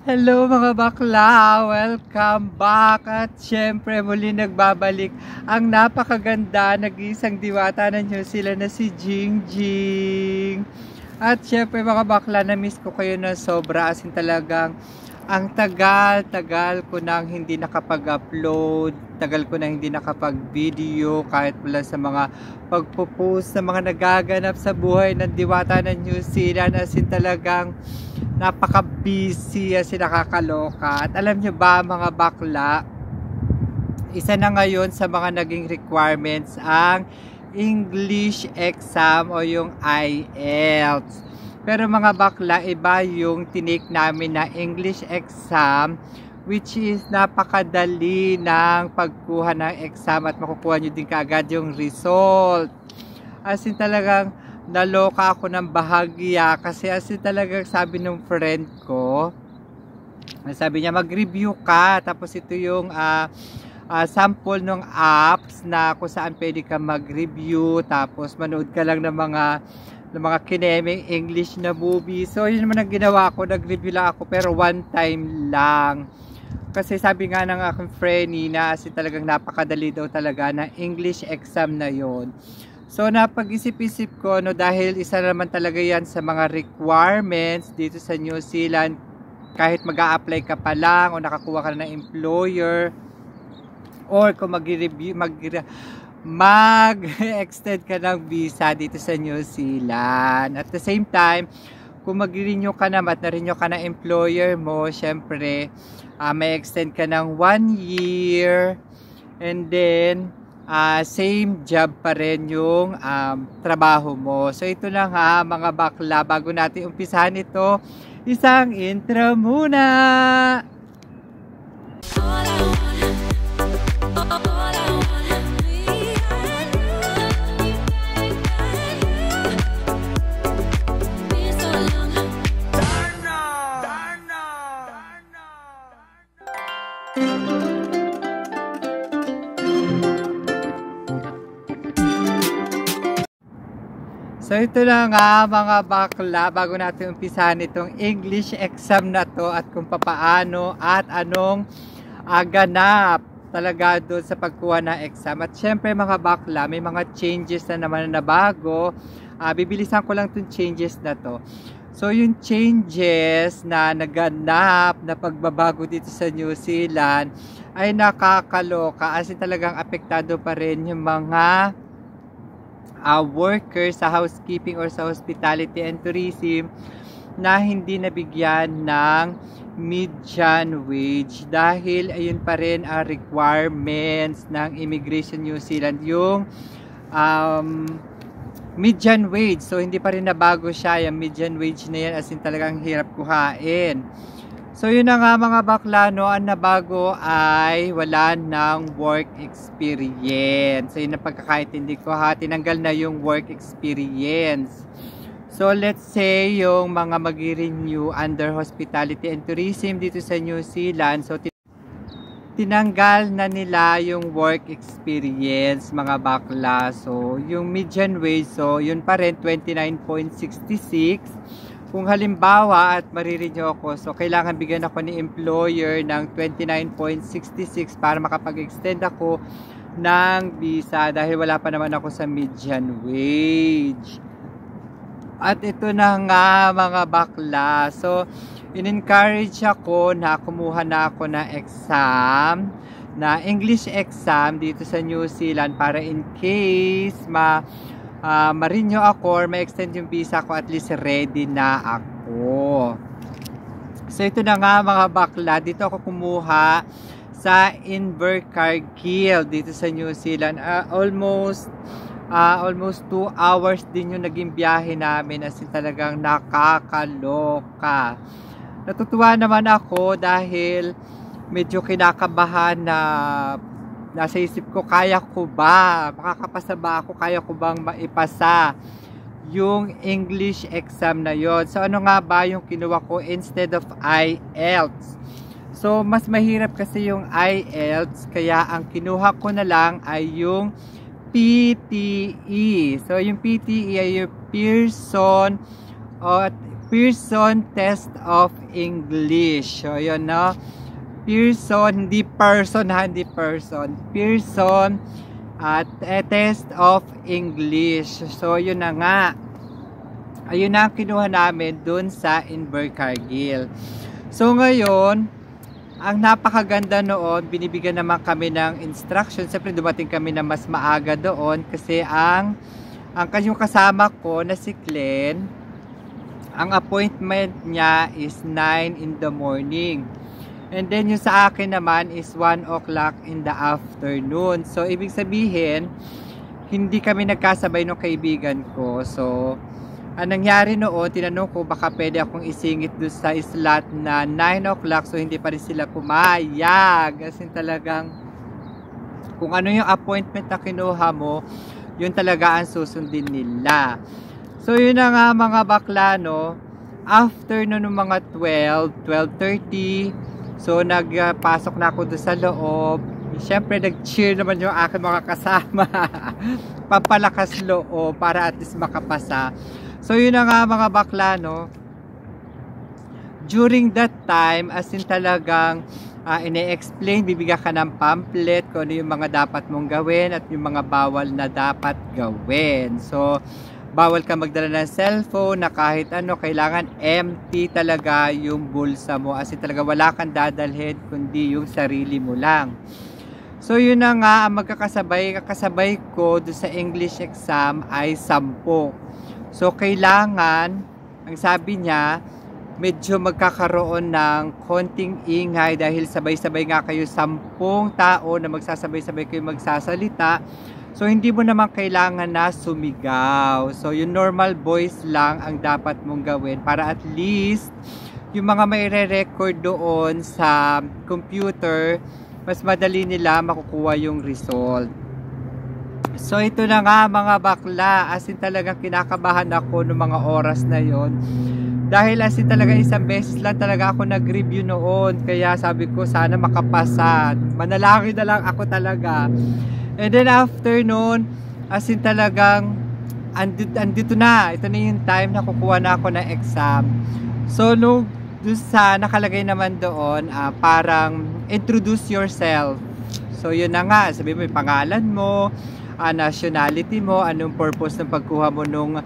Hello mga bakla! Welcome back! At syempre muli nagbabalik ang napakaganda, nag-iisang diwata ng New Zealand na si Jingjing. At syempre mga bakla, na-miss ko kayo na sobra, as in talagang ang tagal ko nang hindi nakapag-upload, tagal ko nang hindi nakapag-video kahit mula sa mga pagpo-post na mga nagaganap sa buhay ng diwata ng New Zealand, as in talagang napaka-busy, as in nakakaloka. At alam nyo ba mga bakla, isa na ngayon sa mga naging requirements ang English exam o yung IELTS. Pero mga bakla, iba yung tinake namin na English exam, which is napakadali ng pagkuha ng exam at makukuha nyo din kaagad yung result. As in talagang naloka ako ng bahagya kasi as in talagang sabi ng friend ko, sabi niya mag-review ka, tapos ito yung sample ng apps na kung saan pwede ka mag-review, tapos manood ka lang ng mga kineming English na movie. So yun naman ang ginawa ko, nag-review lang ako pero one time lang. Kasi sabi nga ng aking friend na as in talagang napakadali daw talaga na English exam na yon. So napag-isip-isip ko, no, dahil isa naman talaga yan sa mga requirements dito sa New Zealand, kahit mag-a-apply ka pa lang o nakakuha ka na ng employer, or kung mag-extend ka ng visa dito sa New Zealand. At the same time, kung mag-renew ka naman at na-renew ka ng employer mo, syempre, may extend ka ng 1 year, and then same job pa rin yung trabaho mo. So ito na nga mga bakla, bago natin umpisahan ito, isang intro muna. So ito na nga mga bakla, bago natin umpisahan itong English exam na to at kung papaano at anong ganap talaga doon sa pagkuha ng exam. At syempre mga bakla, may mga changes na naman na bago. Bibilisan ko lang itong changes na to. So yung changes na naganap na pagbabago dito sa New Zealand ay nakakaloka, as in talagang apektado pa rin yung mga workers sa housekeeping or sa hospitality and tourism na hindi nabigyan ng median wage, dahil ayun pa rin ang requirements ng Immigration New Zealand, yung median wage. So hindi pa rin nabago siya, yung median wage na yan, as in talagang hirap kuhain. So yun na nga mga bakla, no, ang nabago ay wala ng work experience. So yun ang pagkakaintindi ko ha, tinanggal na yung work experience. So let's say yung mga mag-renew under hospitality and tourism dito sa New Zealand, so tinanggal na nila yung work experience mga bakla. So yung median wage, so yun pa rin 29.66. Kung halimbawa at marirenew ako, so kailangan bigyan ako ni employer ng 29.66 para makapag-extend ako ng visa, dahil wala pa naman ako sa median wage. At ito na nga mga bakla, so in-encourage ako na kumuha na ako na exam, na English exam dito sa New Zealand, para in case ma-renew ako or ma-extend yung visa ko, at least ready na ako. So ito na nga mga bakla, dito ako kumuha sa Invercargill dito sa New Zealand. Almost 2 hours din yung naging biyahe namin, as in talagang nakakaloka. Natutuwa naman ako dahil medyo kinakabahan na nasa isip ko, kaya ko ba? Makakapasa ba ako? Kaya ko bang maipasa yung English exam na yon? So ano nga ba yung kinuha ko instead of IELTS? So mas mahirap kasi yung IELTS, kaya ang kinuha ko na lang ay yung PTE. So yung PTE ay yung Pearson Pearson Test of English. So, yun, no? Pearson, hindi person, hindi person. Pearson Test of English. So, yun na nga. Ayun na ang kinuha namin dun sa Invercargill. So, ngayon, ang napakaganda noon, binibigyan naman kami ng instruction. Siyempre, dumating kami na mas maaga doon kasi ang kanyang kasama ko na si Glenn, ang appointment niya is 9 in the morning. And then yung sa akin naman is 1 o'clock in the afternoon. So, ibig sabihin, hindi kami nagkasabay ng kaibigan ko. So, ang nangyari noon, tinanong ko baka pwede akong isingit doon sa slot na 9 o'clock. So, hindi pa rin sila pumayag. Kasi talagang, kung ano yung appointment na kinuha mo, yun talaga ang susundin nila. So, yun na nga mga bakla, no? After no, ng mga 12:30, so, nagpasok na ako doon sa loob. Siyempre, nag-cheer naman yung aking mga kasama. Pampalakas loob para at least makapasa. So, yun na nga mga bakla, no? During that time, as in talagang ine-explain, bibigyan ka ng pamphlet kung ano yung mga dapat mong gawin at yung mga bawal na dapat gawin. So, bawal ka magdala ng cellphone na kahit ano, kailangan empty talaga yung bulsa mo. As in talaga wala kang dadalhin kundi yung sarili mo lang. So yun na nga, ang kakasabay ko doon sa English exam ay 10. So kailangan, ang sabi niya, medyo magkakaroon ng konting ingay dahil sabay-sabay nga kayo 10 tao na magsasabay-sabay kayo magsasalita. So, hindi mo naman kailangan na sumigaw. So, yung normal voice lang ang dapat mong gawin para at least yung mga maire-record doon sa computer, mas madali nila makukuha yung result. So, ito na nga mga bakla. As in talagang kinakabahan ako noong mga oras na yon. Dahil as in talaga isang beses lang talaga ako nag-review noon. Kaya sabi ko sana makapasa. Manalangin na lang ako talaga. And then after noon, as in talagang andito na. Ito na yung time na kukuha na ako ng exam. So, nung sa nakalagay naman doon, parang introduce yourself. So, yun na nga. Sabi mo yung pangalan mo, nationality mo, anong purpose ng pagkuha mo nung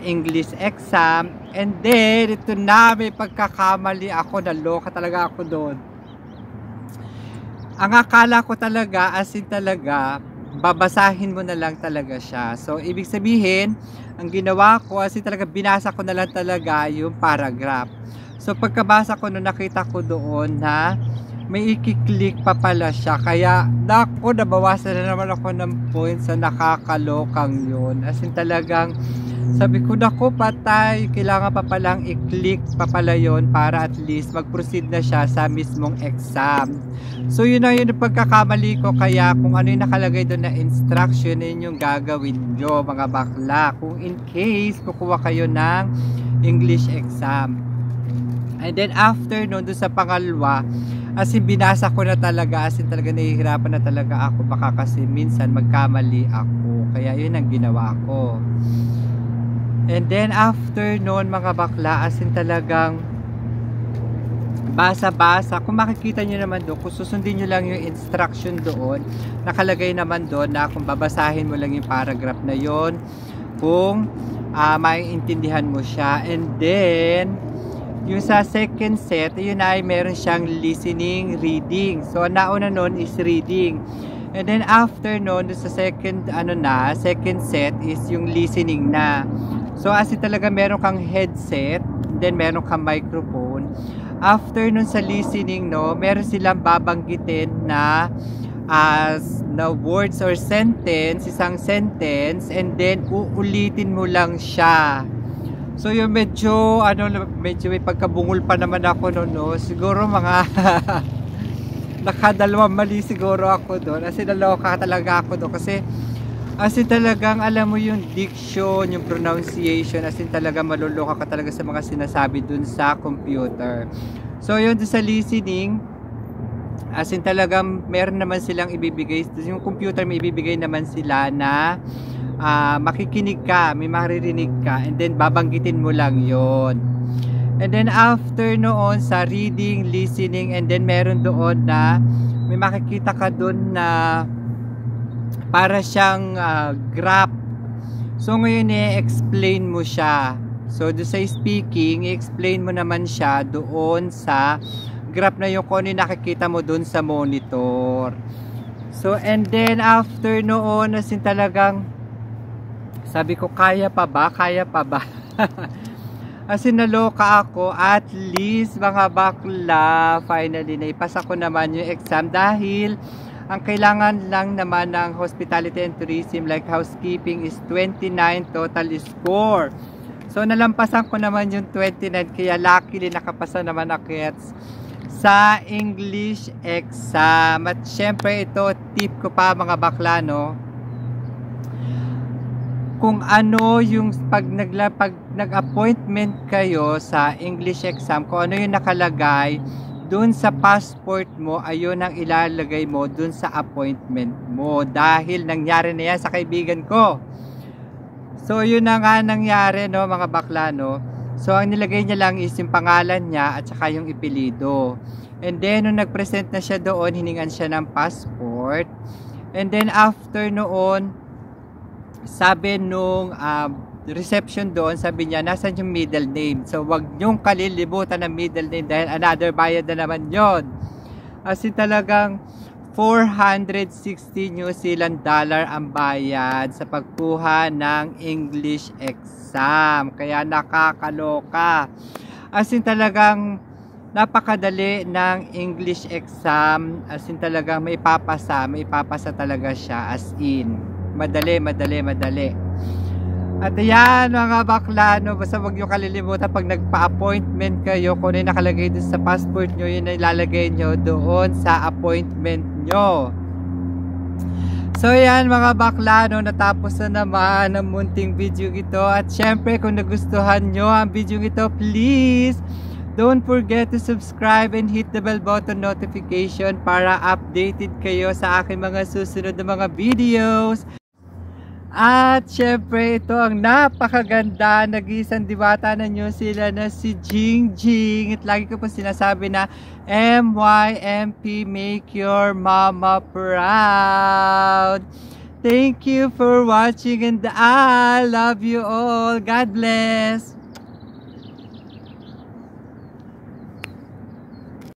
English exam. And then, ito na, may pagkakamali ako. Naloka talaga ako doon. Ang akala ko talaga, as in talaga, babasahin mo na lang talaga siya. So, ibig sabihin, ang ginawa ko, as in talaga, binasa ko na lang talaga yung paragraph. So, pagkabasa ko, nung nakita ko doon na may i-click pa pala siya. Kaya, naku, nabawasan na naman ako ng points sa nakakalokang yun. As in talagang, sabi ko, naku, patay. Kailangan pa palang i-click pa pala yun para at least mag-proceed na siya sa mismong exam. So, yun na yun yung pagkakamali ko. Kaya, kung ano yung nakalagay doon na instruction, yun yung gagawin nyo, mga bakla. Kung in case, kukuha kayo ng English exam. And then, after nun, doon sa pangalawa, as in, binasa ko na talaga. As in, talaga nahihirapan na talaga ako. Baka kasi minsan magkamali ako. Kaya, yun ang ginawa ko. And then after noon mga bakla, as in talagang basa-basa. Kung makikita nyo naman doon, kung susundin nyo lang yung instruction doon, nakalagay naman doon na kung babasahin mo lang yung paragraph na yon, kung maiintindihan mo siya. And then, yung sa second set, yun ay meron siyang listening, reading. So, nauna noon is reading. And then after noon, sa second set is yung listening na. So, as in talaga meron kang headset, then meron kang microphone. After nun sa listening, no, meron silang babanggitin na words or sentence, isang sentence, and then uulitin mo lang siya. So, yung medyo may pagkabungol pa naman ako noon, no. Siguro mga nakadalawang mali siguro ako doon. As in, naloka talaga ako doon kasi as in talagang alam mo yung diction, yung pronunciation, as in talaga maluloka ka talaga sa mga sinasabi dun sa computer. So yun dun sa listening, as in talagang meron naman silang ibibigay, yung computer may ibibigay naman sila na makikinig ka, may maririnig ka, and then babanggitin mo lang yon. And then after noon sa reading, listening, and then meron doon na may makikita ka doon na para siyang graph. So ngayon i-explain mo siya. So do sa speaking, i-explain mo naman siya doon sa graph na yung kung ano yung nakikita mo doon sa monitor. So and then after noon, as in talagang sabi ko, kaya pa ba? Kaya pa ba? As in, naloka ako. At least, mga bakla, finally, naipasa ko naman yung exam dahil ang kailangan lang naman ng hospitality and tourism like housekeeping is 29 total score. So, nalampasan ko naman yung 29 kaya luckily nakapasa naman ako sa English exam. At syempre, ito, tip ko pa mga bakla, no? Kung ano yung pag nag-appointment kayo sa English exam, kung ano yung nakalagay dun sa passport mo, ayun ang ilalagay mo dun sa appointment mo. Dahil nangyari na yan sa kaibigan ko. So yun na nga nangyari, no, mga bakla, no. So ang nilagay niya lang is yung pangalan niya at saka yung ipelido. And then nung nag-present na siya doon, hiningan siya ng passport. And then after noon, sabi nung reception doon, sabi niya, nasan yung middle name? So, wag nyong kalilimutan ng middle name dahil another bayad na naman yon. As in talagang 460 New Zealand dollar ang bayad sa pagkuha ng English exam. Kaya nakakaloka. As in talagang napakadali ng English exam. As in talagang may papasa talaga siya, as in. Madali. At ayan mga bakla, no, basta wag nyo kalilimutan pag nagpa-appointment kayo, kung ano yung nakalagay doon sa passport nyo, yun ay ilalagay nyo doon sa appointment nyo. So ayan mga bakla, no, natapos na naman ang munting video ito. At syempre kung nagustuhan nyo ang video ito, please don't forget to subscribe and hit the bell button notification para updated kayo sa aking mga susunod na mga videos. At syempre, ito ang napakaganda, nag-iisang diwata na New Zealand na si Jingjing. At lagi ko po sinasabi na MYMP, make your mama proud. Thank you for watching and I love you all. God bless.